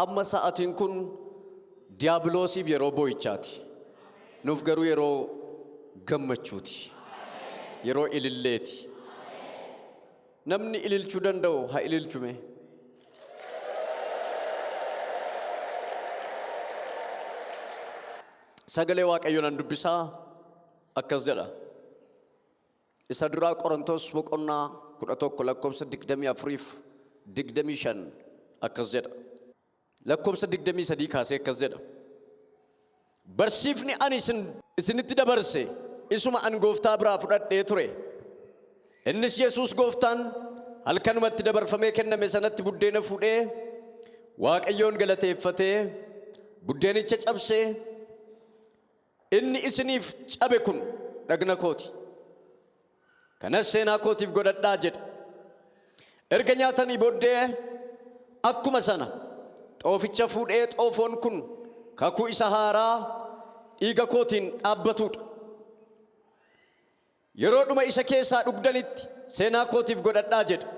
amma sa'atiin kun diiyaabiloosiif yeroo boo'ichaati nuuf garuu yeroo gammachuuti yeroo ililleeti namni ililchuu danda'u haa ililchume sagalee waaqayyoon an dubbisaa akkas jedha isa duraa Qorontos boqonnaa 11 lakkoofsa 24-25 akkas jedha lakkoofsa 23 kaasee akkas jedha barsiifni ani isinitti dabarse isuma an gooftaa biraa fudhadhee ture innis Yesuus gooftaan halkanumatti dabarfamee kenname sanatti buddeena fuudhee waaqayyoon galateeffatee buddeenicha cabsee inni isiniif cabe kun dhagna kooti kanas seenaa kootiif godhadhaa jedha erga nyaatanii booddee akkuma sana xooficha fuudhee xoofoon kun kakuu isa haaraa dhiiga kootiin dhaabbatudha yeroodhuma isa keessaa dhugdanitti seenaa kootiif godhadhaa jedha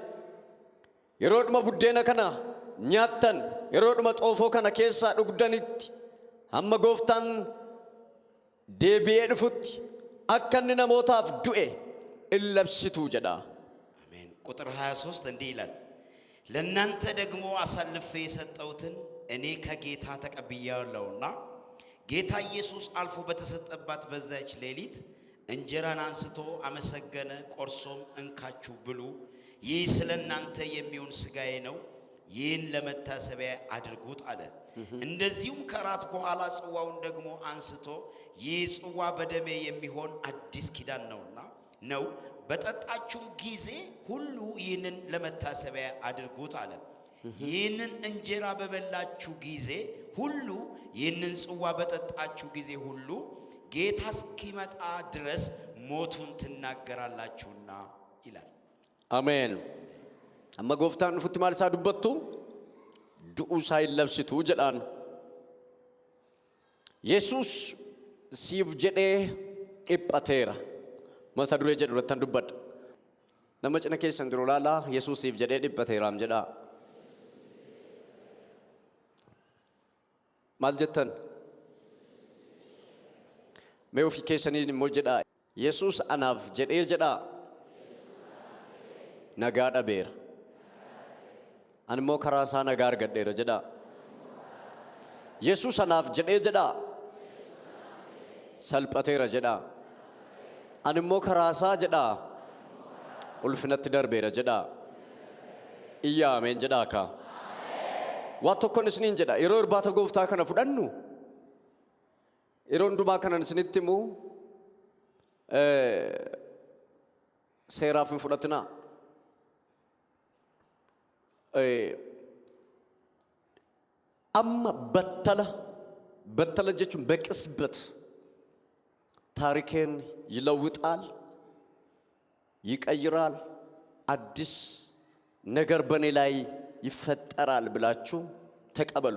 yeroodhuma buddeena kana nyaattan yeroodhuma xoofoo kana keessaa dhugdanitti hamma gooftaan deebi'ee dhufutti akka inni namootaaf du'e illabsituu jedha አሜን ቁጥር 23 እንዲህ ይላል ለእናንተ ደግሞ አሳልፌ የሰጠሁትን እኔ ከጌታ ተቀብያለሁና ጌታ ኢየሱስ አልፎ በተሰጠባት በዛች ሌሊት እንጀራን አንስቶ አመሰገነ ቆርሶም እንካችሁ ብሉ ይህ ስለናንተ የሚሆን ሥጋዬ ነው ይህን ለመታሰቢያ አድርጉት አለ እንደዚሁም ከራት በኋላ ጽዋውን ደግሞ አንስቶ ይህ ጽዋ በደሜ የሚሆን አዲስ ኪዳን ነውና ነው በጠጣችሁም ጊዜ ሁሉ ይህንን ለመታሰቢያ አድርጉት አለ ይህንን እንጀራ በበላችሁ ጊዜ ሁሉ ይህንን ጽዋ በጠጣችሁ ጊዜ ሁሉ ጌታ እስኪመጣ ድረስ ሞቱን ትናገራላችሁና ይላል አሜን አማ ጎፍታን ፉት ማልሳ ዱበቱ ዱኡ ሳይለብስቱ ጀዳን ኢየሱስ SIIF jedhee dhiphateera mata duree jedhu irratti dubbadha nama cina keessan jiru laalaa Yesuus SIIF jedhee dhiphateeraam jedha maal jettan mee ofii keessaniin immoo jedha Yesuus anaaf jedhee jedha nagaa dhabeera ani immoo karaa isaa nagaa argadheera jedha Yesuus anaaf jedhee jedha salphateera jedha ani immoo karaa isaa jedha ulfinatti darbeera jedha iyyaa ameen jedha ka waa tokkoon isiniin jedha yeroo irbaata gooftaa kana fudhannu yeroo hundumaa kanan isinitti immoo seeraaf hin fudhatinaa amma battala jechuun በቅጽበት ታሪኬን ይለውጣል ይቀይራል አዲስ ነገር በኔ ላይ ይፈጠራል ብላችሁ ተቀበሉ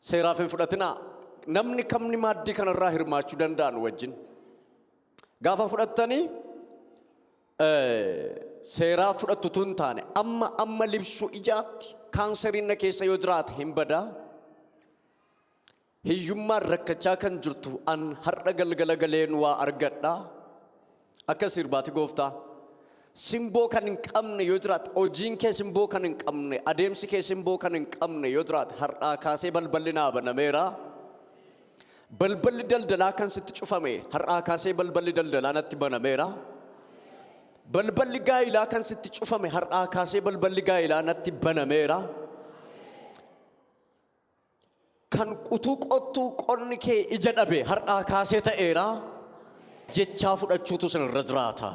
ሴራፍን ፍለትና ነምኒ ከምኒ ማዲ ከነራ ህርማችሁ ደንዳን ወጅን ጋፋ ፍለተኒ ሴራ ፍለቱቱን ታኔ አማ ልብሱ ኢጃት ካንሰሪነ ኬሰ ይወድራት ሂምበዳ hiyyummaa rakkachaa kan jirtu an har'a galgala galeen waa argadha akka sirbaati gooftaa simboo kan hin qabne yoo jiraate hojiin kee simboo kan hin qabne adeemsi kee simboo kan hin qabne yoo jiraate har'aa kaasee balballi naa banameera balballi daldalaa kan sitti cufame har'aa kaasee balballi daldalaa natti banameera balballi gaa'ilaa kan sitti cufame har'aa kaasee balballi gaa'ilaa natti banameera kan qutuu qottuu qonni kee ija dhabe har'aa kaasee ta'eera jechaa fudhachuutu sinirra jiraata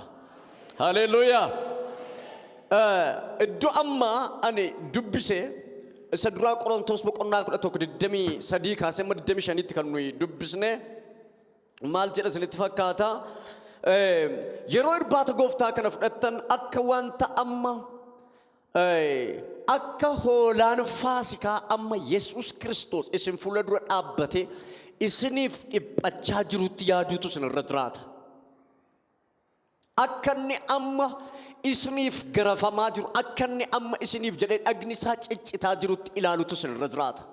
haleluuyaa iddoo ammaa ani dubbise isa duraa Qorontos boqonnaa 11:23 kaasee 25tti kan nuyi dubbisne maal jedha isinitti fakkaata yeroo irbaata gooftaa kana fudhattan akka wanta amma akka hoolaan faasikaa amma Yesuus Kiristoos isin fuula dura dhaabbate isiniif dhiphachaa jirutti yaaduutu sinirra jiraata akka inni amma isiniif garafamaa jiru akkanni amma isiniif jedhee dhagni isaa ciccitaa jirutti ilaalutu sirra jiraata.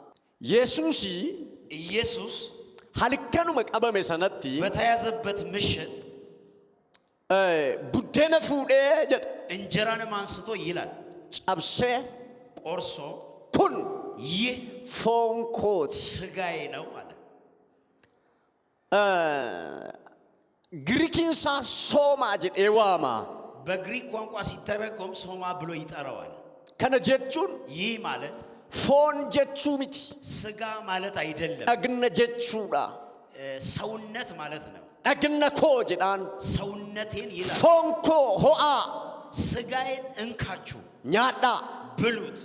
ኢየሱስ halkanuma qabame sanatti በተያዘበት ምሽት ቡዴነ fuudhee jedha እንጀራንም አንስቶ ይላል cabsee ቆርሶ kun ይህ foon kooti ስጋዬ ነው አለ። ግሪኪንሳ ሶማ jedhee waama. በግሪክ ቋንቋ ሲተረጎም ሶማ ብሎ ይጠራዋል። kana jechuun ይህ ማለት foon jechuu miti ስጋ ማለት አይደለም dhagna jechuudha ሰውነት ማለት ነው። dhagna koo jedhaan ሰውነቴን ይላል foon koo ho'aa ስጋዬን እንካችሁ nyaadhaa ብሉት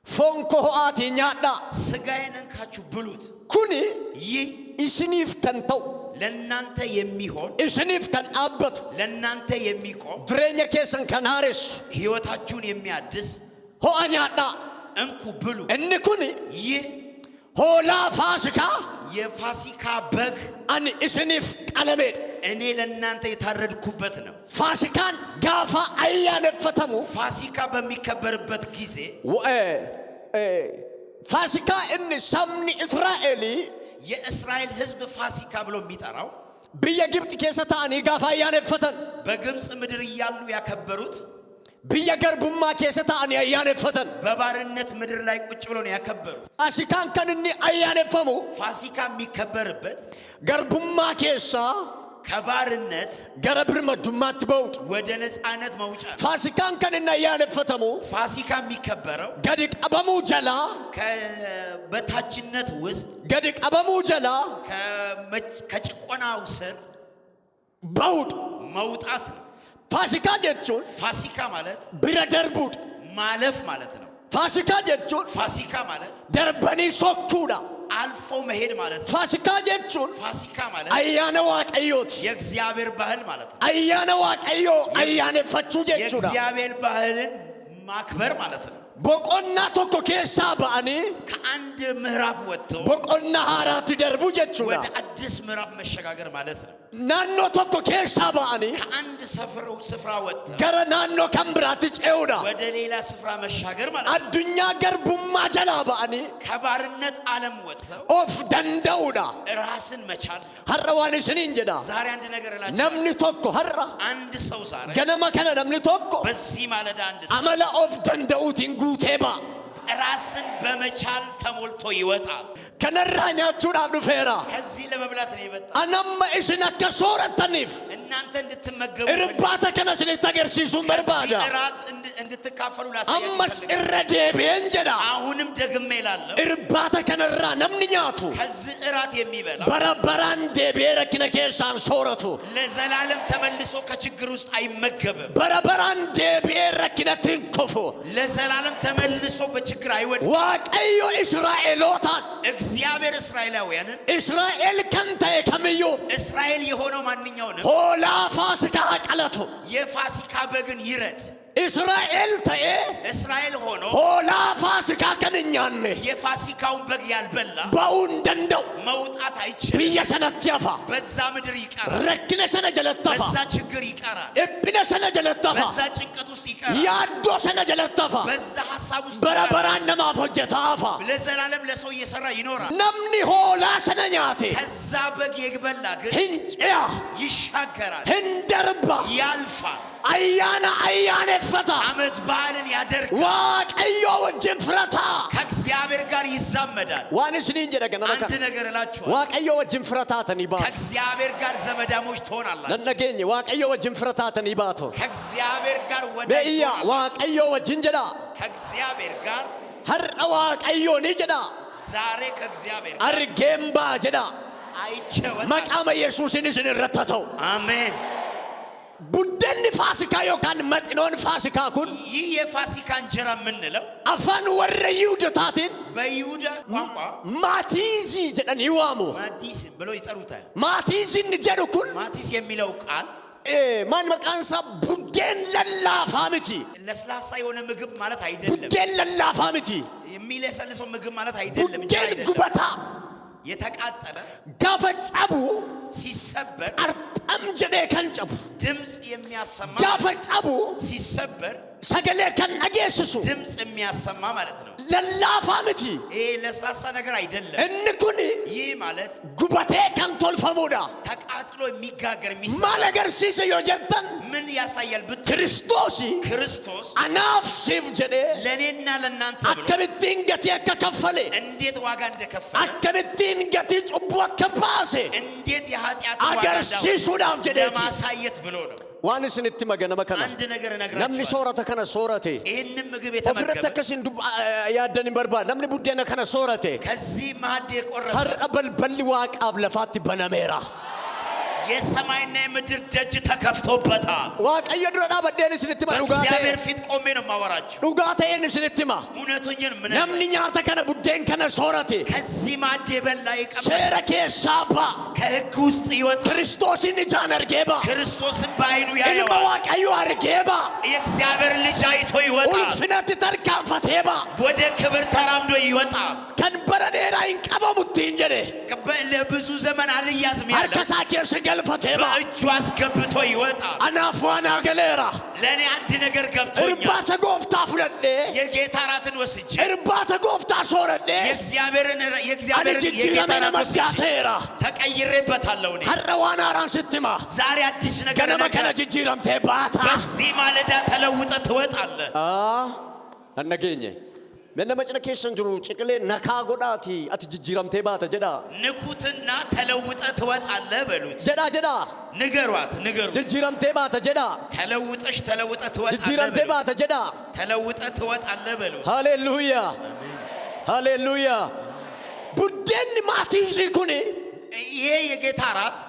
foon koo ho'aati nyaadhaa ስጋዬን እንካችሁ ብሉት kuni ይህ isiniif kan ta'u ለናንተ የሚሆን isiniif kan dhaabbatu ለናንተ የሚቆም jireenya keessan kan haaressu ሕይወታችሁን የሚያድስ ho'a nyaadhaa እንኩ ብሉ inni kuni ይህ hoolaa faasikaa የፋሲካ በግ ani isiniif qalameedha. እኔ ለናንተ የታረድኩበት ነው። faasikaan gaafa ayyaaneffatamu ፋሲካ በሚከበርበት ጊዜ faasikaa inni sabni Israa'elii የእስራኤል ሕዝብ ፋሲካ ብሎ የሚጠራው biyya Gibxi keessa ta'anii gaafa ayyaaneffatan በግብጽ ምድር እያሉ ያከበሩት biyya garbummaa keessa ta'anii ayyaaneffatan በባርነት ምድር ላይ ቁጭ ብሎ ነው ያከበሩት። faasikaan kan inni ayyaaneffamu ፋሲካ የሚከበርበት garbummaa keessa ከባርነት gara birmadummaatti ba'uudha. ወደ ነፃነት መውጫ faasikaan kan inni ayyaaneffatamu ፋሲካ የሚከበረው gadi qabamuu jalaa በታችነት ውስጥ gadi qabamuu jalaa ከጭቆናው ስር ba'uudha. መውጣት ነው። faasikaa jechuun ፋሲካ ማለት bira darbuudha. ማለፍ ማለት ነው። faasikaa jechuun ፋሲካ ማለት darbanii sokkuudha. አልፎ መሄድ ማለት ነው። faasikaa jechuun ፋሲካ ማለት ayyaana waaqayyooti. የእግዚአብሔር ባህል ማለት ነው። ayyaana waaqayyoo ayyaaneffachuu jechuudha. የእግዚአብሔር ባህልን ማክበር ማለት ነው። boqonnaa tokko keessaa ba'anii ከአንድ ምዕራፍ ወጥቶ boqonnaa haaraatti darbu jechuudha. ወደ አዲስ ምዕራፍ መሸጋገር ማለት ነው። naannoo tokko keessaa ba'anii ከአንድ ስፍራ ወጥቶ gara naannoo kan biraatti ce'uudha. ወደ ሌላ ስፍራ መሻገር ማለት ነው። addunyaa garbummaa jalaa ba'anii ከባርነት ዓለም ወጥተው of danda'uudha. ራስን መቻል har'a waan isiniin jedha ዛሬ አንድ ነገር እላችሁ namni tokko har'a አንድ ሰው ዛሬ ganama kana namni tokko በዚህ ማለዳ አንድ ሰው amala of danda'uutiin guutee ba'a. ራስን በመቻል ተሞልቶ ይወጣል። kanarraa nyaachuudhaaf dhufeera. ከዚህ ለመብላት ነው የመጣው። anamma isin akka soorattaniif እናንተ እንድትመገቡ irbaata kana isinitti agarsiisuun barbaada. እራት እንድትካፈሉ ammas ላሳያችሁ። irra deebi'een jedha አሁንም ደግሜ እላለሁ irbaata kanarraa namni nyaatu ከዚህ እራት የሚበላ bara baraan deebi'ee rakkina keessaan sooratu ለዘላለም ተመልሶ ከችግር ውስጥ አይመገብም። bara baraan deebi'ee rakkinatti hin kufu. ለዘላለም ተመልሶ በችግር አይወድቅም። waaqayyo israa'elootaan እግዚአብሔር እስራኤላውያንን israa'el kan ta'e kamiyyuu እስራኤል የሆነው ማንኛውንም hoolaa faasikaa qalatu የፋሲካ በግን ይረድ። israa'el ta'e እስራኤል ሆኖ hoolaa faasikaa kan hin nyaanne የፋሲካውን በግ ያልበላ ba'uu hin danda'u. መውጣት አይችልም። biyya sanatti hafa በዛ ምድር ይቀራል። rakkina sana jalatti hafa በዛ ችግር ይቀራል። dhiphina sana jalatti hafa በዛ ጭንቀት ውስጥ ይቀራል። yaaddoo sana jalatti hafa በዛ ሐሳብ ውስጥ bara ይቀራል። baraan namaaf hojjetaa hafa. ለዘላለም ለሰው እየሰራ ይኖራል። namni hoolaa sana nyaate ከዛ በግ የበላ ግን hin ce'a ይሻገራል፣ hin darba ያልፋል፣ ayyaana ayyaaneffata ዓመት በዓልን ያደርጋል፣ waaqayyoo wajjin firataa. ከእግዚአብሔር ጋር ይዛመዳል። waan isiniin jedha ganama አንድ kana ነገር እላችኋለሁ፣ waaqayyoo wajjin firataatanii baatu. ከእግዚአብሔር ጋር ዘመዳሞች ትሆናላችሁ። nan dhageenye waaqayyoo wajjin firataatanii baatu. ከእግዚአብሔር ጋር ወዳጅ be'iyya ትሆናላችሁ። waaqayyoo wajjin jedha ከእግዚአብሔር ጋር har'a waaqayyoo ni jedha ዛሬ ከእግዚአብሔር ጋር argeen baa jedha አይቼወጣ። maqaama yesuusin isin irratti haa ta'u. አሜን። buddeenni faasikaa yookaan maxinoon faasikaa kun ይህ የፋሲካ እንጀራ የምንለው afaan warra yihuudotaatiin በይሁዳ ቋንቋ maatiizii jedhanii waamu. ማዲስ ብለው ይጠሩታል። maatiiziin jedhu kun ማቲስ የሚለው ቃል ማን maqaan isaa buddeen lallaafaa miti. ለስላሳ የሆነ ምግብ ማለት አይደለም። buddeen lallaafaa miti. የሚለሰልሰው ምግብ ማለት አይደለም። እንጀራ buddeen አይደለም። gubataa የተቃጠለ gaafa cabu ሲሰበር arxee በጣም ጀዴ ከንጨቡ ድምጽ የሚያሰማ ዳፈጫቡ ሲሰበር ሰገሌ ከነጌስሱ ድምጽ የሚያሰማ ማለት ነው። ለላፋምቲ ለስላሳ ነገር አይደለም። እንኩኒ ይህ ማለት ጉባቴ ከንቶልፈሙዳ ተቃጥሎ የሚጋገር የሚሰራ ማለገር ሲሰ የጀተን ምን ያሳያል ብትሉ ክርስቶስ አናፍ ሲፍ ጀዴ ለኔና ለናንተ ብሎ አከብቲን ገቲ ከከፈለ እንዴት ዋጋ እንደከፈለ አከብቲን ገቲ ጭቡ ከፋሰ እንዴት የኃጢአት ዋጋ አገር ሲሱዳፍ ጀዴ ለማሳየት ብሎ ነው። ዋንስ ንትመገነ መከና አንድ ነገር ነግራችሁ ነምኒ ሶራተ ከነ ሶራቴ ይሄንን ምግብ የተመገበ ወፍረተከሲን ያደን በርባ ነምኒ ቡዴነ ከነ ሶራቴ ከዚህ ማዕድ የቆረሰ ሀርቀበል በልዋቅ አብለፋት በነሜራ የሰማይና የምድር ደጅ ተከፍቶበታል። ዋቀየ ድረዳ በደንስ ንትማ እግዚአብሔር ፊት ቆሜ ነው ማወራችሁ። ዱጋቴን ንትማ እውነቱን ምን ነምኒኛ ተከነ ቡዴን ከነ ሶራቴ ከዚህ ማዕድ የበላ የቀመሰ ሰረኬ ሳባ ከሕግ ውስጥ ይወጣ ክርስቶስን ጃነርጌባ ክርስቶስን በዓይኑ ያየዋል። ዋቀዩ አርጌባ የእግዚአብሔር ልጅ አይቶ ይወጣል። ኡልፍነት ተርካንፈቴባ ወደ ክብር ተራምዶ ይወጣል። ከንበረኔራ ይንቀበሙት እንጀደ ለብዙ ዘመን አልያዝም ያለ አርከሳኬር ስገልፈቴባ በእጁ አስገብቶ ይወጣል። አናፏና ገሌራ ለኔ አንድ ነገር ገብቶኛል። እርባተ ጎፍታ ፍለዴ የጌታ ራትን ወስጄ እርባተ ጎፍታ ሶረዴ የእግዚአብሔርን የጌታ መስጋቴራ ተቀይሬበታለሁ። እኔ ሀረዋና ራን ስትማ ዛሬ አዲስ ነገር ገነመከነ ጅጅረምቴ ባታ በዚህ ማለዳ ተለውጠ ትወጣለህ። አነገኘ ምን መጭነ ኬሰን ጅሩ ጭቅሌ ነካ ጎዳቲ አት ጅጅረምቴ ባታ ጀዳ ንኩትና ተለውጠ ትወጣለህ በሉት። ጀዳ ንገሯት ጅጅረምቴ ባታ ጀዳ ተለውጠሽ ተለውጠ ትወጣለህ። ጅጅረምቴ ባታ ጀዳ ተለውጠ ትወጣለህ በሉት። ሃሌሉያ ቡዴን ማቲዚ ኩኒ ይሄ የጌታ ራት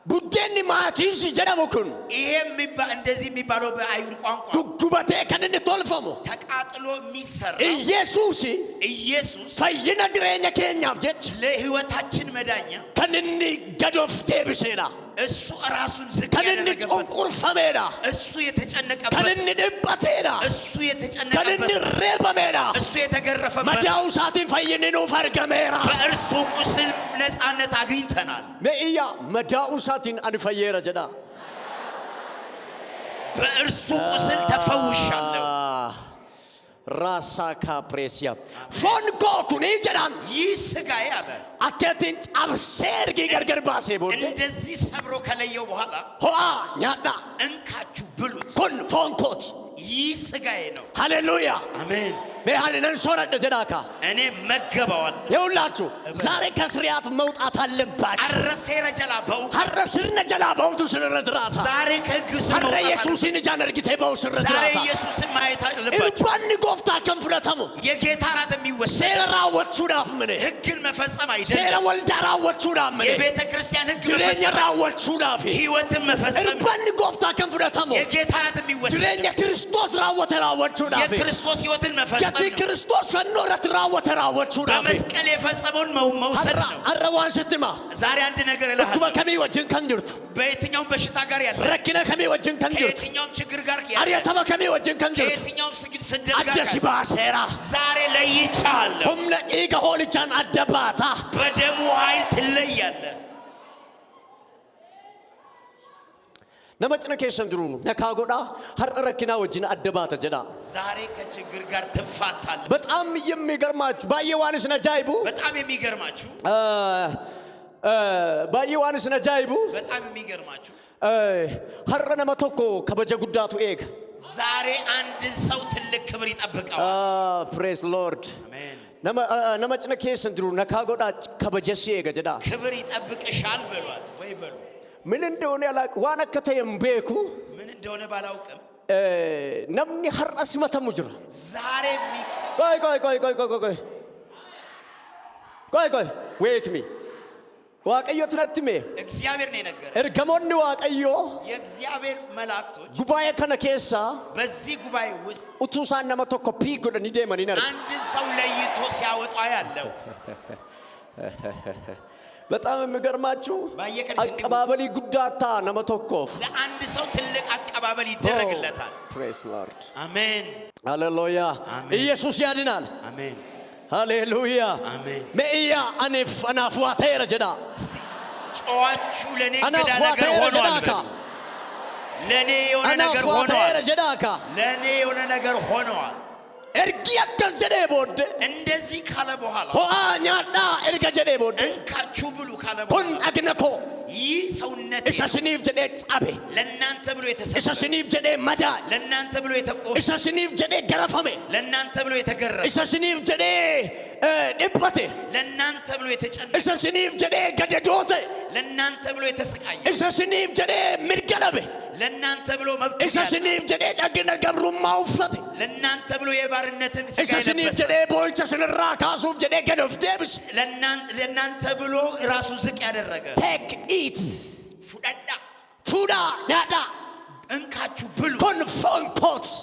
ቡዴን ማቲዚ ጀዳሙኩን ይሄ እንደዚህ የሚባለው በአይሁድ ቋንቋ ጉባቴ ከነን ቶልፈሙ ተቃጥሎ የሚሰራ ኢየሱስ ፈይነ ድሬኛ ኬኛ ጀች ለህይወታችን መዳኛ ከነን ገዶፍ ቴብሴና እሱ ራሱን ዝቅ ያደረገበት ከነን ቁርፈሜዳ እሱ የተጨነቀበት ከነን ድባቴና እሱ የተጨነቀበት ከነን ሬበሜዳ እሱ የተገረፈበት መዳው ሳቲን ፈይነኑ ፈርገሜራ በእርሱ ቁስል ነፃነት አግኝተናል። መኢያ መዳው ሳቲን አንፈየረ ጀዳ በእርሱ ቁስል ተፈውሻለሁ። ራሳ ካፕሬሲያ ፎን ኮኩኒ ጀዳን ይስጋይ አለ አከቲን አብሰርጊ ገርገር ባሴ ቦደ እንደዚህ ሰብሮ ከለየው በኋላ ሆአ ኛዳ እንካችሁ ብሉት ኮን ፎን ኮት ይስጋይ ነው። ሃሌሉያ አሜን። በሃሌሉያ ሶረደ ጀዳካ እኔ መገባዋል። ይውላችሁ ዛሬ ከስሪያት መውጣት አለባችሁ። አረሰረ ጀላባው አረስርነ ጀላባው ስንረድራታ ዛሬ ከግስ ነው። አረ ኢየሱስን ጃነርጊቴ ባው ስንረድራታ ዛሬ ኢየሱስን ማየት አለባችሁ። እንኳን ጎፍታ ከንፍለተሙ የጌታ ራት የሚወሰድ ሴራ ወቹ ዳፍ ምን ህግን መፈጸም አይደለም። ሴራ ወልዳራ ወቹ ዳፍ ምን የቤተ ክርስቲያን ህግ ድሬኛ ወቹ ዳፍ ህይወትን መፈጸም እንኳን ጎፍታ ከንፍለተሙ የጌታ ራት የሚወሰድ ድሬኛ ክርስቶስ ራወተራ ወቹ ዳፍ የክርስቶስ ህይወትን መፈጸም ክርስቶስ ፈኖረት ራወተራ ወቹ ዳፍ በመስቀል የፈጸመውን መውሰድ ነው። አረዋን ስትማ ዛሬ አንድ ነገር እልሃለሁ። ከመ ወጅን ከንጅርቱ በየትኛውም በሽታ ጋር ያለ ረኪነ ከመ ወጅን ከንጅርቱ ከየትኛውም ችግር ጋር ያለ አሪያተመ ከመ ወጅን ከንጅርቱ ከየትኛውም ስደት ጋር አደሲ ባሴራ ዛሬ ለይቻለሁ። ሁምነ ኢገ ሆልቻን አደባታ በደሙ ኃይል ትለያለህ። ነመጭነ ኬሰን ድሩ ነካጎዳ ሀረረኪና ወጅን አደባተ ጀዳ ዛሬ ከችግር ጋር ትፋታለህ። በጣም የሚገርማችሁ ባየዋንስ ነጃይቡ በጣም የሚገርማችሁ ባየዋንስ ነጃይቡ በጣም የሚገርማችሁ ሀረነ መተኮ ከበጀ ጉዳቱ ኤግ ዛሬ አንድ ሰው ትልቅ ክብር ይጠብቀዋል። ፕሬዝ ሎርድ አሜን። ነመጭነ ኬሰን ድሩ ነካጎዳ ከበጀሲ ኤግ ጀዳ ክብር ይጠብቅሻል በሏት ወይ በሉ። ምን እንደሆነ ያላቅ ዋና ከተየም ቤኩ ምን እንደሆነ ባላውቅም ነምኒ ሀራስ መተሙ ጅራ ዛሬ ቆይ ዌት ሚ ዋቀዮ ትነትሜ እግዚአብሔር ነው የነገረኝ። እርገሞኒ ዋቀዮ የእግዚአብሔር መላእክቶች ጉባኤ ከነ ኬሳ በዚህ ጉባኤ ውስጥ ኡቱሳን ነመተኮ ፒጎደን ይደመን ይነር አንድ ሰው ለይቶ ሲያወጣ ያለው በጣም የሚገርማችሁ አቀባበሊ ጉዳታ ነመተኮፍ ለአንድ ሰው ትልቅ አቀባበል ይደረግለታል። ፕሬዝ ሎርድ አሜን። ሃሌሉያ። ኢየሱስ ያድናል። አሜን። ሃሌሉያ። አሜን። መኢያ አኔፍ አናፍዋቴረ ጀዳ እስቲ ጨዋችሁ ለኔ እንግዳ ነገር ሆኗል ለኔ የሆነ ነገር ሆኗል ለኔ የሆነ ነገር ሆኗል ergi akkas jedhe boodde እንደዚህ ካለ በኋላ ho'a nyaadha erga jedhe boodde እንካችሁ ብሉ ካለ kun በኋላ agna ko ይህ ሰውነቴ isa siniif jedhe cabe ለእናንተ ብሎ የተሰጠ isa siniif jedhe madaa ለእናንተ ብሎ የተቆሰ isa siniif jedhe garafame ለእናንተ ብሎ የተገረፈ isa siniif jedhe dhiphate ለእናንተ ብሎ የተጨነቀ isa siniif jedhe gadadoote ለእናንተ ብሎ የተሰቃየ isa siniif jedhe mirga dhabe ለእናንተ ብሎ መብት isa siniif jedhe dhagna gabrummaa uffate ለእናንተ ብሎ የባርነትን ስጋ isa siniif የለበሰ jedhe boolcha sinirraa kaasuuf jedhe gad of deebise ለእናንተ ብሎ ራሱ ዝቅ ያደረገ take it ፉዳዳ fuda nyaadha እንካችሁ ብሉ kun foon kooti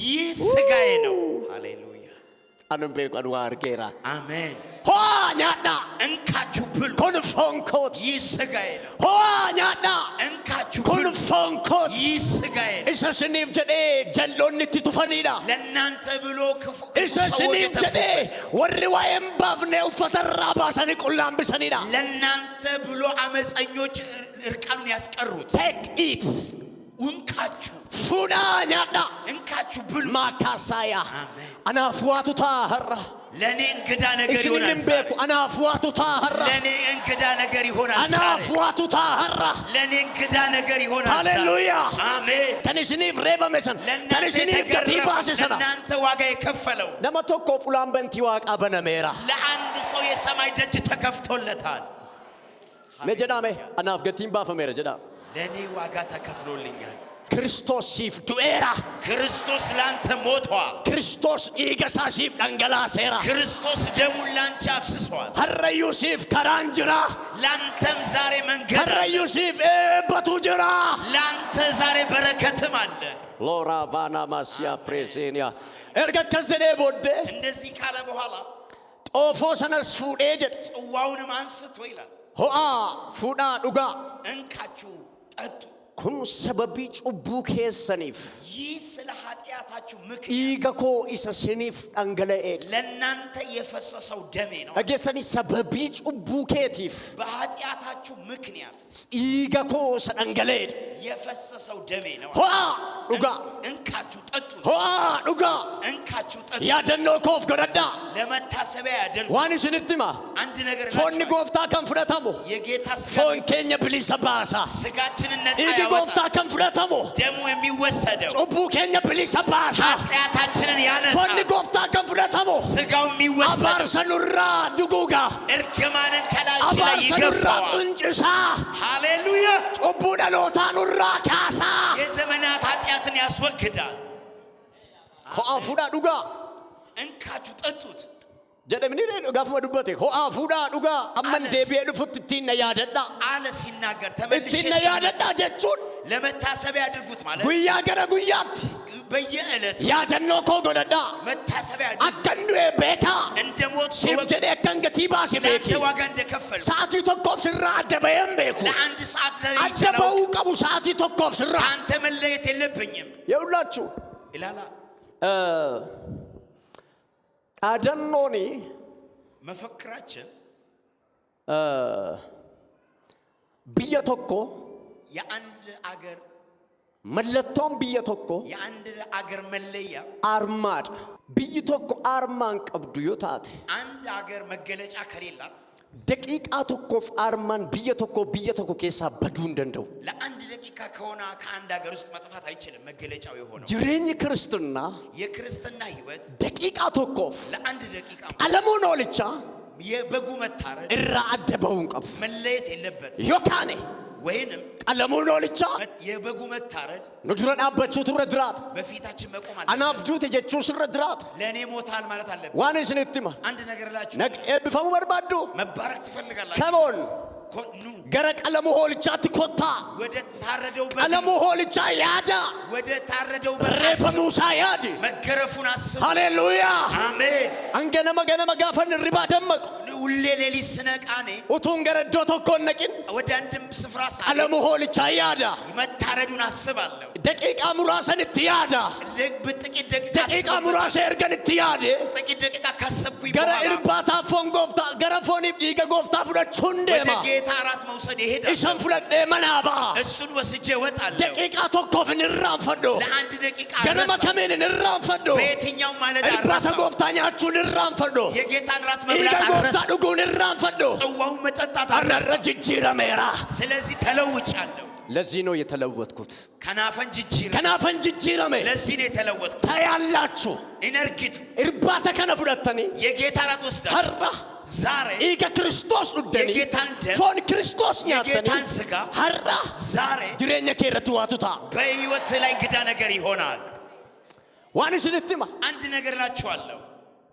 ይህ ስጋዬ ነው ሃሌሉያ anum beekan waa argeera አሜን ho'a nyaadha እንካችሁ ብሉ kun foon kooti ይህ ስጋዬ ነው ho'a nyaadha እንካችሁ kun ብሉ foon kooti ይህ ስጋዬ ነው isa siniif jedhe jalloonni itti tufanidha ለእናንተ ብሎ ክፉ isa ሰዎች siniif jedhe የተፉበት warri waa'ee hin baafne uffatarraa baasanii qullaan bisanidha ለእናንተ ብሎ አመፀኞች እርቃኑን ያስቀሩት take it እንካችሁ fuda nyaadha እንካችሁ ብሉ maakaasaaya አሜን anaaf waatu ta'a har'a ለኔ እንግዳ ነገር isinin ይሆናል hin beeku anaaf waatu ta'a har'a ለኔ እንግዳ ነገር ይሆናል anaaf waatu ta'a har'a ለኔ እንግዳ ነገር ይሆናል ሃሌሉያ አሜን kan isiniif reebame sana kan ለእናንተ isiniif gatii baase sana ለእናንተ ዋጋ የከፈለው nama tokkoof ulaan bantii waaqaa banameera ለአንድ ሰው የሰማይ ደጅ ተከፍቶለታል mee jedhame anaaf gatiin baafameera jedhama ለኔ ዋጋ ተከፍሎልኛል Kiristoos siif du'eera ክርስቶስ ላንተ ሞቷል Kiristoos dhiiga isaa siif dhangalaaseera ክርስቶስ ደሙን ላንቺ አፍስሷል harrayyuu siif karaan jira ላንተም ዛሬ መንገድ አለ harrayyuu siif eebbatu jira ላንተ ዛሬ በረከትም አለ loora vaana maasiyaa preeseeniyaa erga akkas jedhee booddee እንደዚህ ካለ በኋላ xoofoo sanas fuudhee jedhe ጽዋውንም አንስቶ ይላል ho'aa fuudhaa dhugaa እንካችሁ ጠጡ kun sababii cubbuu keessaniif ይህ ስለ ኃጢአታችሁ ምክንያት dhiiga koo isa siniif dhangala'e ለእናንተ የፈሰሰው ደሜ ነው dhageessanii sababii cubbuu keetiif በኃጢአታችሁ ምክንያት dhiiga koo isa dhangala'e የፈሰሰው ደሜ ነው ho'aa dhugaa እንካችሁ ጠጡ ho'aa dhugaa እንካችሁ ጠጡ yaadannoo koof godhadhaa ለመታሰቢያ ያደርጉ waan isinitti hima አንድ ነገር foonni gooftaa kan fudhatamu የጌታ ስጋ foon keenya bilisa baasa ስጋችንን ነፃ dhiigi ያወጣል gooftaa kan fudhatamu ደሙ የሚወሰደው cubbuu keenya bilisa baasa ኃጢአታችንን foonni ያነሳል gooftaa kan fudhatamu ስጋው የሚወሰደው abaarsa nurraa duguugaa እርግማንን ከላያችን ላይ abaarsa nurraa ይገፋዋል quncisaa ሃሌሉያ cubbuu dhalootaa nurraa kaasaa የዘመናት ኃጢአትን ያስወግዳል ho'aa fuudhaa dhugaa እንካችሁ ጠጡት jedhamni gaafuma dubbate ho'aa fuudhaa dhugaa amman deebi'ee dhufutti ittiin na yaadadhaa አለ ሲናገር ተመልሼ ittiin na yaadadhaa jechuun ለመታሰቢያ ያድርጉት ማለት guyyaa gara guyyaatti በየዕለቱ yaadannoo koo godhadhaa መታሰቢያ ያድርጉት akkan du'e beekaa እንደሞት siif jedhee akkan gatii baase ለአንተ beeki ዋጋ እንደከፈሉ sa'aatii tokkoof sirraa adda baheen beeku ለአንድ ሰዓት ላይ adda ይችላል bahuu qabu sa'aatii tokkoof sirraa ከአንተ መለየት የለብኝም የሁላችሁ ይላላ አደኖኒ መፈክራችን biyya tokko የአንድ አገር mallattoon biyya tokko የአንድ አገር መለያ armaadha biyyi tokko armaan qabdu yoo taate አንድ አገር መገለጫ ከሌላት daqiiqaa tokkoof armaan biyya tokko keessaa baduu hin danda'u ለአንድ ደቂቃ ከሆነ ከአንድ አገር ውስጥ መጥፋት አይችልም መገለጫው የሆነው jireenyi ክርስትና የክርስትና ህይወት daqiiqaa tokkoof ለአንድ ደቂቃ qalamuun oolicha የበጉ መታረድ irraa adda bahuu hin qabu መለየት የለበትም yookaan ወይንም qalamuun oolicha የበጉ መታረድ nu dura dhaabbachuutu irra jiraata በፊታችን መቆም አለ anaaf duute jechuus irra jiraata ለኔ ሞታል ማለት አለበት waan isinitti hima አንድ ነገር ላችሁ eebbifamuu barbaaddu መባረክ ትፈልጋላችሁ kamoon ኑ gara qalamuu hoolichaatti kottaa ወደ ታረደው በግ qalamuu hoolichaa yaada ወደ ታረደው በግ reeffamuusaa yaadi መገረፉን አስቡ haleluuyaa አሜን ganama gaafa hirribaa dammaqu ሁሌ ሌሊት ስነቃኔ utuun gara iddoo tokko hin naqin ወደ አንድም ስፍራ ሳለ qalamuu hoolichaa yaada መታረዱን አስባለሁ دقيقة مراسن التيادة دقيقة مراسن إرجن التيادة غرا إرباتا فون غوفتا غرا فوني بيجا غوفتا فلت شندما إسم فلت منابا دقيقة توقف نرام فدو غرا ما كمين نرام فدو إرباتا غوفتا نياتشو نرام فدو إيجا غوفتا نقول نرام فدو أنا جيرا ميرا ለዚህ ነው የተለወጥኩት ከናፈን ጅጅራ መ ለዚህ ነው የተለወጥኩት ታያላችሁ ኢነርጂቱ እርባታ ከነፍለተኒ የጌታ ራት ወስዳ ሀራ ዛሬ ኢከ ክርስቶስ ኡደኒ የጌታን ደም ፎን ክርስቶስ ያተኒ የጌታን ስጋ ሀራ ዛሬ ድሬኛ ከረቱ ዋቱታ በህይወት ላይ እንግዳ ነገር ይሆናል ዋንስ ልትማ አንድ ነገር እላችኋለሁ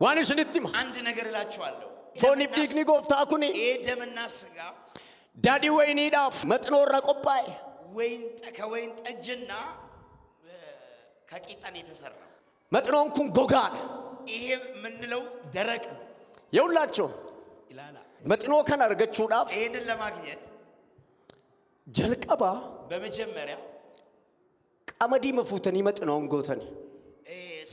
ዋንስ ልትማ አንድ ነገር እላችኋለሁ ፎን ቢግኒ ጎፍታ ኩኒ ደምና ስጋ ዳዲ ወይኒ ዳፍ መጥኖራ ቆባይ ከወይን ጠጅና ከቂጣን የተሰራ መጥኖንኩን ጎጋን ይሄ ምንለው ደረቅ የውላችሁ ይላላ መጥኖ ከን አርገችሁ ዳፍ ይሄንን ለማግኘት ጀልቀባ በመጀመሪያ ቀመዲ መፉተኒ መጥኖን ጎተኒ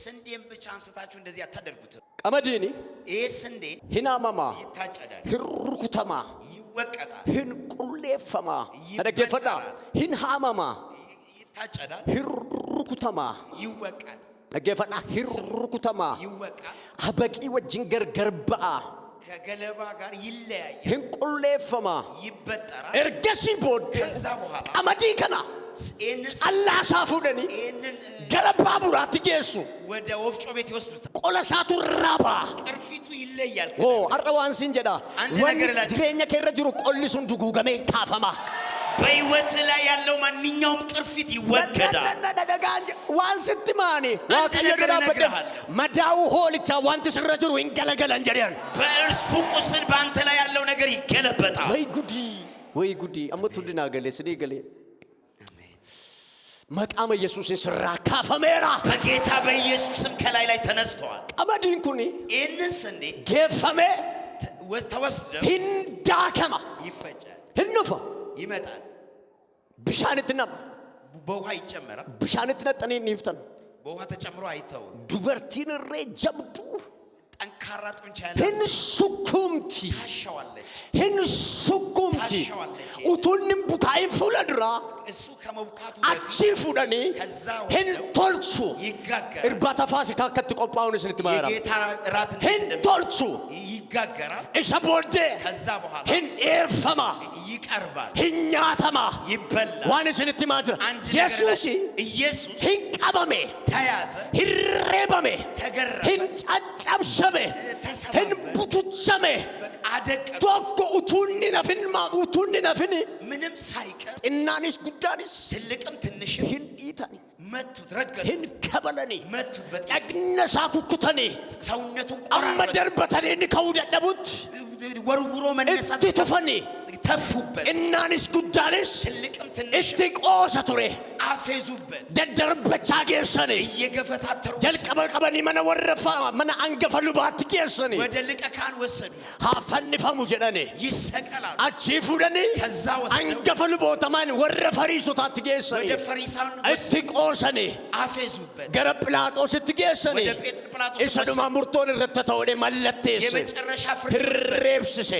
ስንዴን ብቻ አንስታችሁ እንደዚህ አታደርጉት ቀመዲኒ ይሄ ስንዴ ሂናማማ ይታጨዳል ህሩኩተማ ይወቀጣል hin qulleeffama dhaggeeffadha hin haamama ይታጨዳል hirrukutama ይወቃል dhaggeeffadha hirrukutama ይወቃል አበቂ ወጅን ገርገር ba'a ከገለባ ጋር ይለያያል hin qulleeffama ይበጠራል ergasi bod ከዛ በኋላ አመዲ ከና አላሳፉደኒ ገለባ ቡራት ጌሱ ወደ ወፍጮ ቤት ይወስዱታል ቆለሳቱ ራባ ቅርፊቱ ይለያል አርዋን ሲንጀዳ ወንጀዳ ድሬኛ ከረጅሩ ቆልሱን ዱጉገሜ ታፈማ በህይወት ላይ ያለው ማንኛውም ቅርፊት ይወገዳል ዋንስትማኒ ዋከየገዳበደ መዳው ሆልቻ ዋንት ስረጅሩ እንገለገለ እንጀሪያን በእርሱ ቁስል ባንተ ላይ ያለው ነገር ይገለበጣል ወይ ጉዲ አመቱልና ገሌ ስዲ ገሌ መቃመ ኢየሱስን ስራ ካፈሜራ በጌታ በኢየሱስም ከላይ ላይ ተነስተዋል ቀመዲንኩኒ ይህንን ስንዴ ገፈሜ ተወስደው hindaakama ይፈጫል hinnufa ይመጣል ብሻንትና በውሃ ይጨመራል ብሻንትና ይፍተን በውሃ ተጨምሮ አይተው ዱበርቲን ረጀብዱ ጠንካራ ጡንቻ hinsukumti ታሻዋለች hinsukumti utuንም ቡካይን ፉለድራ እሱ ከመብካቱ አቺፉዳኒ hinቶልቹ ይጋገራል እርባታ ፋሲካ ከተቆጳውንስ ልትማራ የጌታ ራት hinቶልቹ ይጋገራል እሰቦልደ ከዛ በኋላ hinኤርፈማ ይቀርባል hinኛተማ ይበላል ዋንስ ልትማት ኢየሱስ hinቀበሜ ተያዘ hinሬበሜ ተገረፈ hinጫጫብሸሜ hinቡቱቸሜ አደቀ ቶኮ ኡቱኒ ነፍን ምንም ሳይቀር እናንስ ጉዳንስ ትልቅም ትንሽም hinኢታኒ መቱት ረገጡት hinከበለኒ መቱት ያግነሳ ኩኩተኒ ሰውነቱን አመደርበተኒ ከውደደቡት ወርውሮ መነሳት ተፈኒ ተፉበት እናንስ ጉዳንስ ትልቅም ትንሽም እትቆሰቱሬ አፌዙበት ደደርበቻ ጌሰኒ እየገፈታተሩ ጀልቀበቀበኒ መነ ወረፋ መነ አንገፈሉ ባት ጌሰኒ ወደ ልቀካን ወሰዱ ሀፈንፈሙ ጀደኒ ይሰቀላሉ አቺፉደኒ ከዛ ወስደው አንገፈሉ ቦታማን ወረፈሪሱታት ጌሰኒ ወደ ፈሪሳውያን እትቆሰኒ አፌዙበት ገረ ጲላጦስ እትጌሰኒ ወደ ጲላጦስ እሰዱማ ሙርቶን ረተተውደ መለቴስ የመጨረሻ ፍርድ ሬብስሴ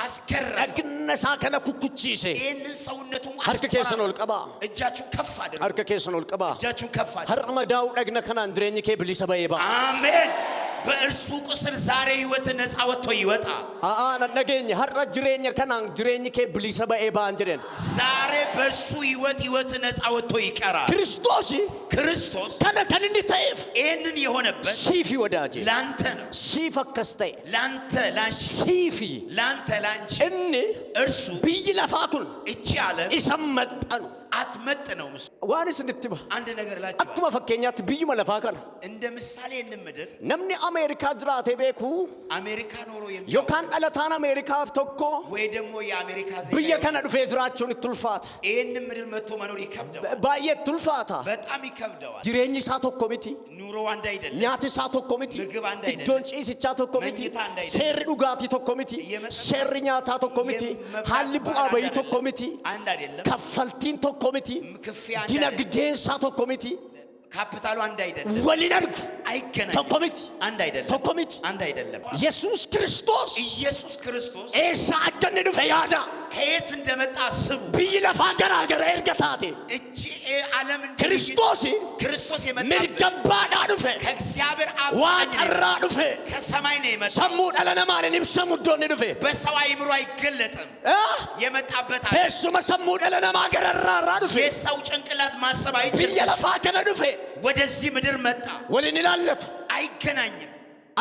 አስከረፈ አግነሳ ከነ ኩኩቺሴ ይህንን ሰውነቱን ሀርከ ኬሰኖል ቀባ እጃችሁን ከፍ አድርጉ ሀርከ ኬሰኖል ቀባ እጃችሁን ከፍ አድርጉ ሀርመዳው ደግነ ከና እንድሬኝ ከ ብሊሰበይባ አሜን በእርሱ ቁስል ዛሬ ህይወት ነፃ ወጥቶ ይወጣ ነገኝ ሀራ ጅሬኝ ከና እንድሬኝ ከ ብሊሰበይባ እንጀረን ዛሬ በእሱ ህይወት ነፃ ወጥቶ ይቀራል ክርስቶስ ከነ ከንኒ ተይፍ ይህንን የሆነበት ሲፊ ወዳጄ ላንተ ነው ሲፈ ከስተይ ላንተ ላንቺ ሲፊ ላንተ ላንቺ እኒ እርሱ ብይ ለፋኩን እቺ ዓለም ይሰመጠኑ አትመጥነው ዋንስ እንድትባ አንድ ነገር ላችሁ አትማ ፈከኛት ብይ መለፋከና እንደ ምሳሌ እንምድር ነምኒ አሜሪካ ጅራቴ ቤኩ አሜሪካ ኖሮ ዮካን አለታን አሜሪካ ፍቶኮ ወይ ደግሞ የአሜሪካ ዜጋ ብየ ከነ ዱፌ ዝራቸውን ትልፋት ይሄን ምድር መጥቶ መኖር ይከብደዋል ባየ ትልፋታ በጣም ይከብደዋል ጅሬኝ ሳቶ ኮሚቲ ኑሮ አንድ አይደለም ኛት ሳቶ ኮሚቲ ምግብ አንድ አይደለም ዶንጪ ሲቻቶ ኮሚቲ ሴር ዱጋቲ ቶ ኮሚቲ ሴር ኛታ ቶ ኮሚቲ ሀልቡ አበይ ቶ ኮሚቲ አንድ አይደለም ከፈልቲን ቶ ኮሚቲ ክፍያ ዲናግዴንሳ ኮሚቲ ካፒታሉ አንድ አይደለም ወሊነርኩ አይገናኝም ኮሚቲ አንድ አይደለም ኮሚቲ አንድ አይደለም ኢየሱስ ክርስቶስ ኤሳ አገነ ዱፈ ያዳ ከየት እንደመጣ አስቡ ቢይለፋ ገራገረ ኤርገታቴ እቺ ዓለም ክርስቶስ የመጣ ምርገባዳ ዱፈ ከእግዚአብሔር አብ ዋቀራ ዱፈ ከሰማይ ነው የመጣው ሰሙ ደለነማን ንብሰሙ ዶን ዱፈ በሰው አይምሮ አይገለጥም የመጣበት እሱ መሰሙ ደለነማ ገረራራ ዱፈ የሰው ጭንቅላት ማሰብ አይችልም ቢይለፋ ገነ ዱፈ ወደዚህ ምድር መጣ ወለንላለቱ አይገናኝም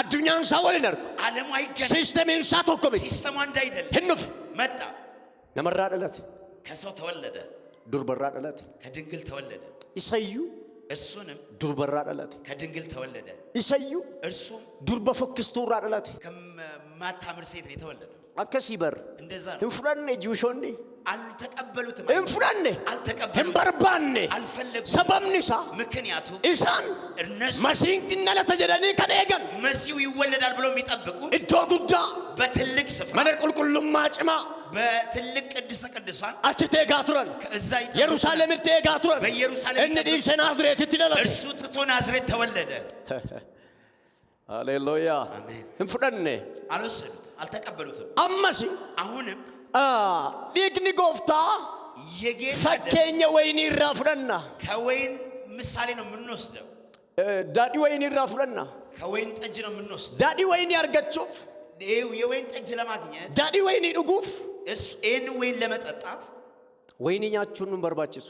አዱኛን ሳወለነርኩ ዓለሙ አይገናኝም ሲስተምን ሳቶኮም ሲስተሙ አንድ አይደለም ህንፍ መጣ ነመራደለት ከሰው ተወለደ ዱርበራደለት ከድንግል ተወለደ ኢሳዩ እርሱንም ዱርበራደለት ከድንግል ተወለደ ኢሳዩ እርሱም ዱርበፈክስቱራደለት ከማታምር ሴት ነው የተወለደው አከሲበር እንደዛ ነው እንፍራን ጂውሾንዲ አልተቀበሉትም እንፍራን አልተቀበሉትም እንበርባን አልፈለጉም ሰበምኒሳ ምክንያቱም ኢሳን እነሱ ማሲንቲና ለተጀደኒ ከነገን መሲው ይወለዳል ብሎ የሚጠብቁት እዶ ጉዳ በትልቅ ስፍራ ማደር ቁልቁሉማ ጭማ በትልቅ ቅድስተ ቅዱሳን አችቴ ጋትረን ከዛ ኢየሩሳሌም ጋትረን በኢየሩሳሌም እንዲ ናዝሬት ትደለለ እርሱ ትቶ ናዝሬት ተወለደ ሃሌሉያ አሜን እንፍራን አልወሰዱት አልተቀበሉትም አማሲ አሁንም ዲግኒ ጎፍታ ፈኬኛ ወይኒ ራፍረና ከወይን ምሳሌ ነው የምንወስደው ዳዲ ወይኒ ራፍረና ከወይን ጠጅ ነው የምንወስደው ዳዲ ወይኒ ያርገቹፍ የወይን ጠጅ ለማግኘት ዳዲ ወይኒ ዱጉፍ እን ወይን ለመጠጣት ወይኒኛቹን በርባጭሱ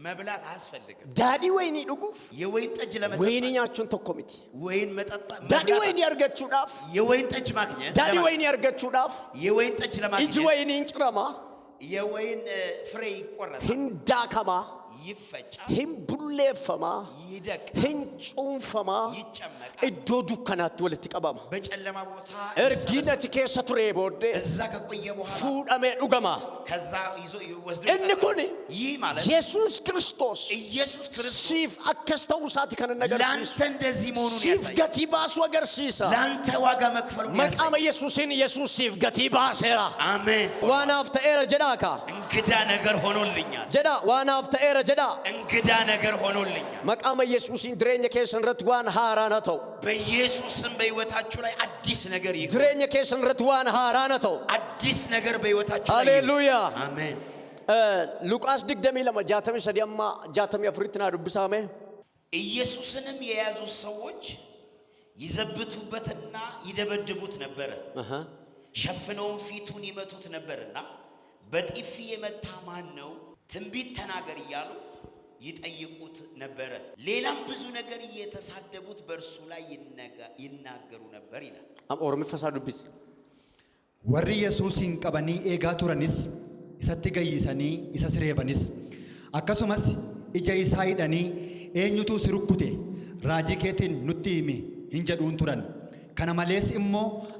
መብላት አያስፈልግም ዳዲ ወይኒ ዱጉፍ የወይን ጠጅ ለመጠጣት ወይኒኛቹን ተኮሚቲ ወይን መጠጣ ዳዲ ወይኒ ያርገቹ ዳፍ የወይን ጠጅ ማግኘት ዳዲ ወይኒ ያርገቹ ዳፍ የወይን ጠጅ ለማግኘት እጅ ወይኒ እንጭረማ የወይን ፍሬ ይቆረጣል ህንዳከማ ይፈጫል ህንቡሌፈማ ይደቅ ህንጩንፈማ ይጨመቃል እዶ ዱከናት ወለት ቀባማ በጨለማ ቦታ እርጊነት ከሰቱሬ ቦዴ እዛ ከቆየ በኋላ ፉዳሜ ዱገማ ከዛ ይዞ ይወስዱ እንኩኒ ይህ ማለት ኢየሱስ ክርስቶስ ሲፍ አከስተው ሳት ከነ ነገር ላንተ እንደዚህ መሆኑን ሲፍ ያሳያል ገቲ ባስ ወገር ሲሳ ላንተ ዋጋ መክፈሉን ያሳያል መቃመ ኢየሱስን ኢየሱስ ሲፍ ገቲ ባሰራ አሜን ዋናፍተ ኤረ ጀዳካ እንግዳ ነገር ሆኖልኛል ጀዳ ዋናፍተ ኤረ ጀዳ እንግዳ ነገር ሆኖልኛል መቃመ ኢየሱስን ድሬኛ ከሰን ረትዋን ሃራናተው በኢየሱስ ስም በህይወታችሁ ላይ አዲስ ነገር ይሁን ድሬኛ ከሰን ረትዋን ሃራናተው አዲስ ነገር በህይወታችሁ ላይ ሃሌሉያ አሜን ሉቃስ ድግደሚ ለማጃተም ሰዲያማ ጃተም ያፍሪትና ዱብሳሜ ኢየሱስንም የያዙ ሰዎች ይዘብቱበትና ይደበድቡት ነበር ሸፍነው ፊቱን ይመቱት ነበርና በጥፊ የመታ ማን ነው ትንቢት ተናገር ይያሉ ይጠይቁት ነበር ሌላም ብዙ ነገር እየተሳደቡት በእርሱ ላይ ይናገሩ ነበር ይላል ኦሮሚ ፈሳዱብስ ወሪ ኢየሱስን ቀበኒ ኤጋ ቱረንስ ኢሰቲ ገይሰኒ ኢሰስሬበንስ አከሱመስ ኢጃ ኢሳይዳኒ ኤኙቱ ሲሩኩቴ ራጂ ኬቲን ኑቲሚ እንጀዱን ቱረን ከነ ማሌስ እሞ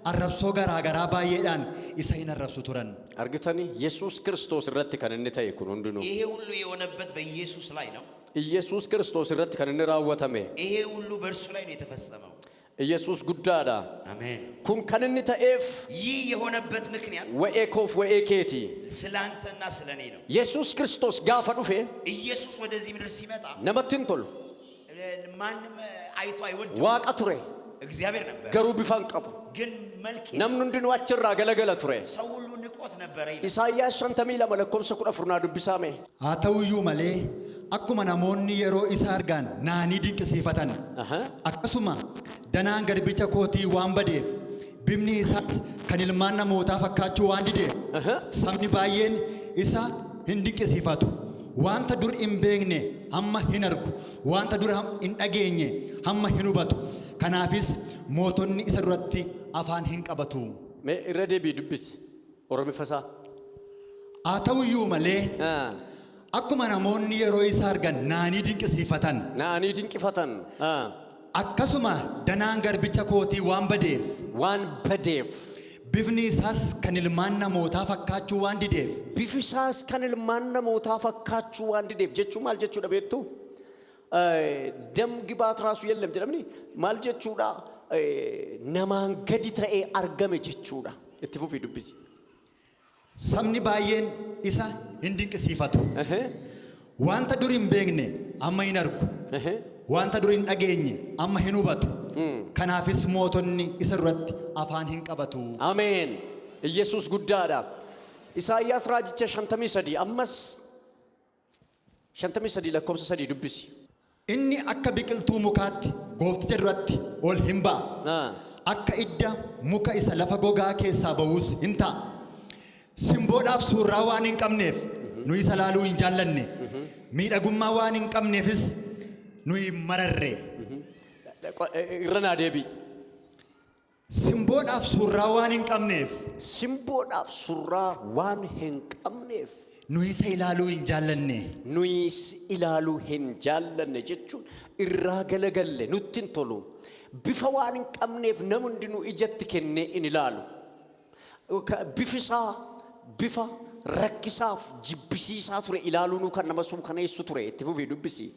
አረብሶ ገራገራ ባየዳን ኢሳይን አረብሱ ቱረን አርግተኒ ኢየሱስ ክርስቶስ ረቲ ከነንተ ይኩን እንዱ ነው ይሄ ሁሉ የሆነበት በኢየሱስ ላይ ነው ኢየሱስ ክርስቶስ ረቲ ከነን ራወተመ ይሄ ሁሉ በእርሱ ላይ ነው የተፈጸመው ኢየሱስ ጉዳዳ አሜን ኩን ከነንተ ኤፍ ይህ የሆነበት ምክንያት ወኤኮፍ ወኤኬቲ ስላንተና ስለኔ ነው ኢየሱስ ክርስቶስ ጋፋ ዱፌ ኢየሱስ ወደዚህ ምድር ሲመጣ ነመትንቶል ማንም አይቶ አይወድም ዋቀቱሬ እግዚአብሔር ነበር ገሩ ቢፋንቀቡ ግን መልክ ነምኑ እንድንዋችራ ገለገለ ቱሬ ሰው ሁሉ ንቆት ነበር ኢሳይያስ ሸንተሚ ለመለኮም ሰኩዳ ፍርና ዱብሳሜ አተውዩ ማሌ አኩማ ናሞኒ የሮ ኢሳ አርጋን ናኒ ድንቅ ሲፈተን አከሱማ ደናን ገርቢቻ ኮቲ ዋን በዴፍ ቢምኒ ኢሳት ከንልማና ሞታ ፈካቹ ዋን ዲዴ ሰምኒ ባየን ኢሳ ህንድንቅ ሲፈቱ ዋንተ ዱር ኢምቤግኔ ሀማ ሂነርኩ ዋንተ ዱር ኢንዳጌኘ ሀማ ሂኑበቱ ከናፊስ ሞቶኒ ኢሳ ዱረቲ አፋን ሂንቀበቱ ሜ ኢረዴቢ ዱብስ ኦሮሚ ፈሳ አተውዩ ማሌ akkuma namoonni yeroo isa argan naanii dinqifatan akkasuma danaan garbicha kootii waan badeef bifni isaas kan ilmaan namootaa fakkaachuu waan dideef bifi isaas kan ilmaan namootaa fakkaachuu waan dideef jechuu maal jechuudha beektu dam gibaat raasu yellam jedhamni maal jechuudha namaan gadi ta'ee argame jechuudha itti fufii dubbisi sabni baay'een isa hin dinqisiifatu wanta durin beekne amma hin argu wanta durin dhageenye amma hin hubatu kanaafis mootonni isa duratti afaan hin qabatu. Ameen. Yesuus guddaadha. Isaayyaas raajicha 53 ammas 53 lakkoofsa 3 dubbisi. Inni akka biqiltuu mukaatti goofticha duratti ol hin ba'a. Akka idda muka isa lafa gogaa keessaa ba'uus hin ta'a. Simboodhaaf suuraa waan hin qabneef nuyi isa laaluu hin jaallanne. Miidhagummaa waan hin qabneefis nuyi mararre. Irranaa deebi. Simboodhaaf suuraa waan hin qabneef. Simboodhaaf suuraa waan hin qabneef. Nuyi isa ilaaluu hin jaallanne. Nuyi ilaaluu hin jaallanne jechuun irraa galagalle nutti hin tolu. Bifa waan hin qabneef namundi nu ijatti kennee in ilaalu. Bifisaa bifa rakkisaaf jibbisiisaa ture ilaaluu nu kan nama suukaneessu ture. Itti fufii dubbisi.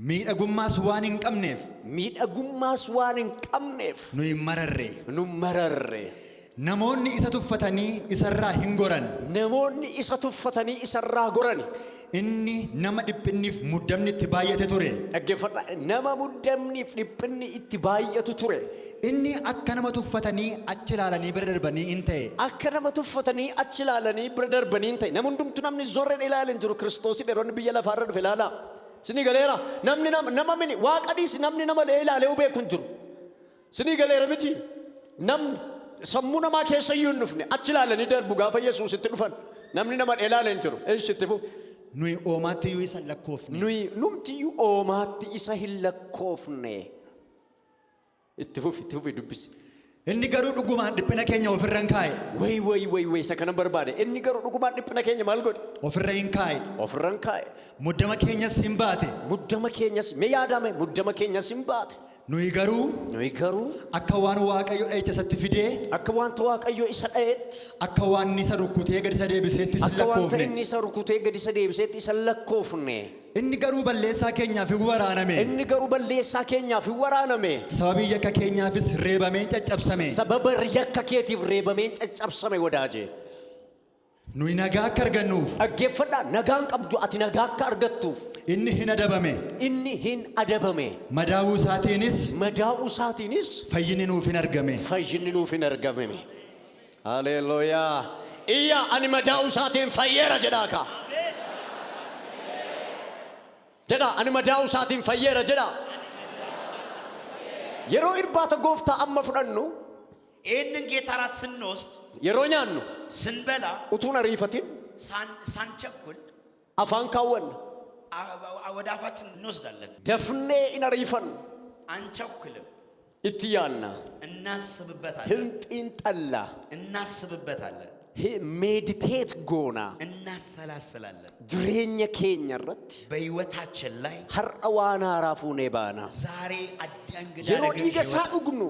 Miidhagummaas waan hin qabneef. Miidhagummaas waan hin qabneef. Nuyi mararre. Nu mararre. Namoonni isa tuffatanii isarraa hin goran. Namoonni isa tuffatanii isarraa goran. Inni nama dhiphinniif muddamni itti baay'ate ture. Dhaggeeffadhaa. Nama muddamniif dhiphinni itti baay'atu ture. Inni akka nama tuffatanii achi ilaalanii bira darbanii hin ta'e. Akka nama tuffatanii achi ilaalanii bira darbanii hin ta'e. Nama hundumtu namni zorreen ilaalan jiru Kiristoosin yeroonni biyya lafaarra dhufe ilaala. Sinii galeera. Namni nama mini waaqadhiis namni nama ilaalee beeku hin jiru. Sinii galeera miti. Namni sammuu namaa keessa iyyuu hin dhufne achi ilaalanii darbu gaafa Yesuus itti dhufan. Namni nama ilaalee hin jiru. Eesh itti fufu. Nuyi oomaatti iyyuu isa lakkoofne. Nuyi numti iyyuu oomaatti isa hin lakkoofne. Itti fufi dubbisi. Inni garuu dhugumaan dhiphina keenya ofirra hin kaa'e. Way isa kana barbaade. Inni garuu dhugumaan dhiphina keenya maal godhe? Ofirra hin kaa'e. Ofirra hin kaa'e. Muddama keenyas hin baate. Muddama keenyas mee yaadame muddama keenyas hin baate. Nuyi garuu akka waan Waaqayyo dha'icha isatti fidee. Akka waan Waaqayyo isa dha'etti. Akka waan isa rukkutee gadi isa deebiseetti isa lakkoofne. Akka waan inni isa rukkutee gadi isa deebiseetti isa lakkoofne. Inni garuu balleessaa keenyaaf hin waraaname. Inni garuu balleessaa keenyaaf hin waraaname. Sababii yakka keenyaafis reebameen caccabsame. Sababa yakka keetiif reebameen caccabsame wadaaje. Nuyi nagaa akka argannuuf. Dhaggeeffadhaa nagaan qabdu ati nagaa akka argattuuf. Inni hin adabame. Inni hin adabame. Madaa'uu isaatiinis. Fayyinni nuuf hin argame. Fayyinni nuuf hin argame. Haleluuyaa. Iyya ani madaa'uu isaatiin fayyeera jedhaa ka. Jedha ani madaa'uu isaatiin fayyeera jedha. Yeroo irbaata gooftaa amma fudhannu. ይህንን ጌታ እራት ስንወስድ yeroo nyaannu ስንበላ utuun ariifatin ሳንቸኩል afaan kaawwan ወደ አፋችን እንወስዳለን። dafnee in ariifannu አንቸኩልም። itti yaanna እናስብበታለን። እናስብበታለን። ሜዲቴት ጎona እናሰላስላለን። jireenya keenya irratti በሕይወታችን ላይ har'a waan haaraa fuunee baana. ዛሬ እንግዳ yeroo ነገር dhiiga isaa dhugnu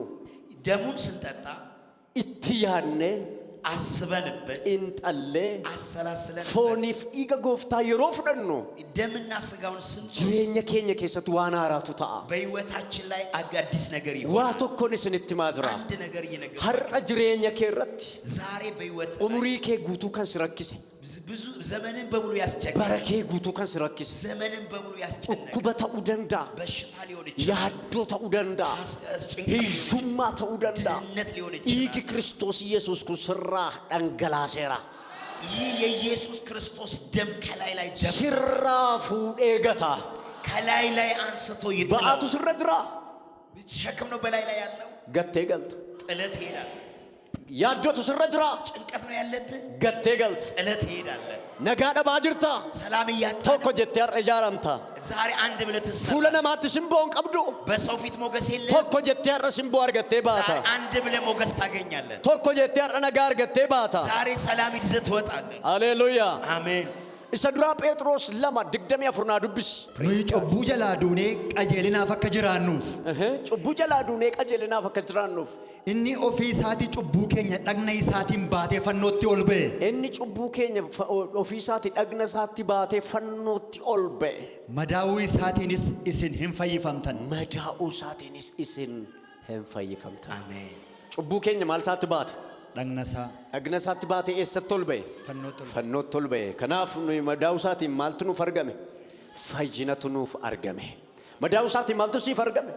ደሙን ስንጠጣ itti yaanne አስበንበት xiinxallee አሰላስለን fooniif dhiiga gooftaa yeroo fudhannu ደምና ስጋውን ስንጠጣ jireenya keenya keessatti waan haaraatu ta'a. በሕይወታችን ላይ አዲስ ነገር ይሆናል። waa tokkoon isinitti himaa jira. አንድ ነገር ይነገራል። har'a jireenya kee irratti ዛሬ በሕይወት umurii kee guutuu kan si rakkise ብዙ ዘመንን በሙሉ ያስቸገረ bara kee guutuu kan si rakkise ዘመንን በሙሉ ያስጨነቀ dhukkuba ta'uu danda'a, በሽታ ሊሆን ይችላል፣ yaaddoo ta'uu danda'a, hiyyummaa ta'uu danda'a. ድህነት ሊሆን dhiigi ይችላል። Kiristoos Yesuus kun sirraa dhangalaaseera. ይህ የኢየሱስ ክርስቶስ ደም ከላይ ላይ ደም sirraa fuudhee gata. ከላይ ላይ አንስቶ ይጥላል። ba'aatu sirra jira ሸክም ነው በላይ ላይ ያለው gattee galta. ጥለት ይሄዳል። yaaddootu sirra jira ጭንቀት ነው ያለብህ gattee galta. ጥለት ይሄዳል። nagaa dhabaa jirta ሰላም እያጣህ tokko jettee har'a ijaaramta. ዛሬ አንድ ብለህ ትሰራ fuula namaatti simboon qabdu በሰው ፊት ሞገስ የለም። tokko jettee har'a simboo argattee baata. ዛሬ አንድ ብለህ ሞገስ ታገኛለህ። tokko jettee har'a nagaa argattee baata. ዛሬ ሰላም ይዘህ ትወጣለህ። haleluuyaa. አሜን። isa duraa Phexros 2:24 naa dubbisi. Nuyi cubbuu jalaa duunee qajeelinaaf akka jiraannuuf. cubbuu jalaa duunee qajeelinaaf akka jiraannuuf. Inni ofii isaatii cubbuu keenya dhagna isaatiin baatee fannootti ol ba'e. inni cubbuu keenya ofii isaatii dhagna isaatti baatee fannootti ol ba'e. Madaa'uu isaatiinis isin hin fayyifamtan. madaa'uu isaatiinis isin hin fayyifamtan. አሜን። cubbuu keenya maal isaatti baate? Dhagna isaa dhagna isaatti baatee eessatti ol ba'e? fannootti ol ba'e. fannootti ol ba'e. kanaaf nuyi madaa'uu isaatiin maaltu nuuf argame? fayyinatu nuuf argame madaa'u isaati maaltu siif argame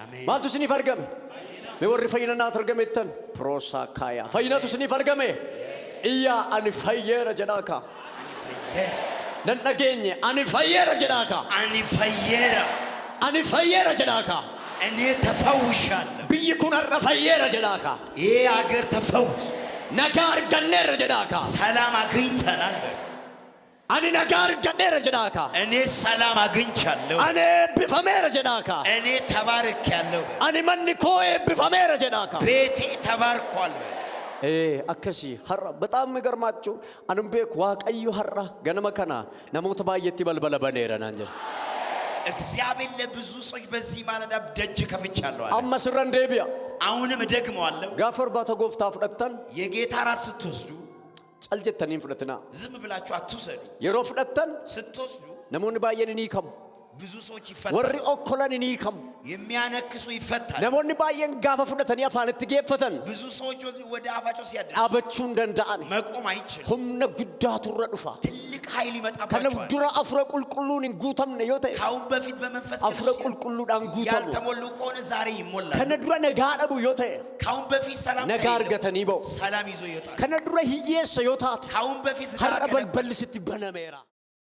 አሜን maaltu siif argame me warri fayyina naaf argamettan prosa kaya fayyinatu siif argame iyya ani fayyeera jedhaaka nan dhageenye ani fayyeera jedhaaka ani fayyeera jedhaaka እኔ ተፈውሻለሁ biyyi kun har'a fayyeera jedhaaka ይሄ አገር ተፈውስ nagaa arganneerra jedhaaka ሰላም አግኝተናል ani nagaa arganneerra jedhaaka እኔ ሰላም አግኝቻለሁ ani eebbifameera jedhaaka እኔ ተባርኬያለሁ ani manni koo eebbifameera jedhaaka ቤቴ ተባርኳል akkasi har'a በጣም የሚገርማችሁ አንም ቤክ waaqayyo har'a ganama kana namoota baay'eetti balbala baneera naan jedha እግዚአብሔር ለብዙ ሰዎች በዚህ ማለዳ ደጅ ከፍቻለሁ አለ amma sirran deebi'a አሁንም ደግመዋለሁ gaafa irbaata gooftaa fudhattan የጌታ ራት ስትወስዱ cal jettaniin fudhatina ዝም ብላችሁ አትውሰዱ yeroo fudhattan ስትወስዱ namoonni baay'een ni hiikamu ብዙ ሰዎች ይፈታሉ warri okkolan ni hiikamu የሚያነክሱ ይፈታሉ namoonni baay'een gaafa fudhatanii afaanitti geeffatan ብዙ ሰዎች ወደ አፋቸው ሲያደርሱ dhaabachuu danda'an መቆም አይችልም humna guddaatu irra dhufa ትልቅ ኃይል kana ይመጣባቸዋል dura afura qulqulluun hin guutamne yoo ta'e ካሁን በፊት በመንፈስ afura qulqulluudhaan guutamu ያልተሞሉ ከሆነ ዛሬ ይሞላሉ kana dura nagaa dhabu yoo ta'e ካሁን በፊት ሰላም nagaa argatanii ba'u ሰላም ይዞ ይወጣል kana dura hiyyeessa yoo taate ካሁን በፊት har'a balballi sitti banameera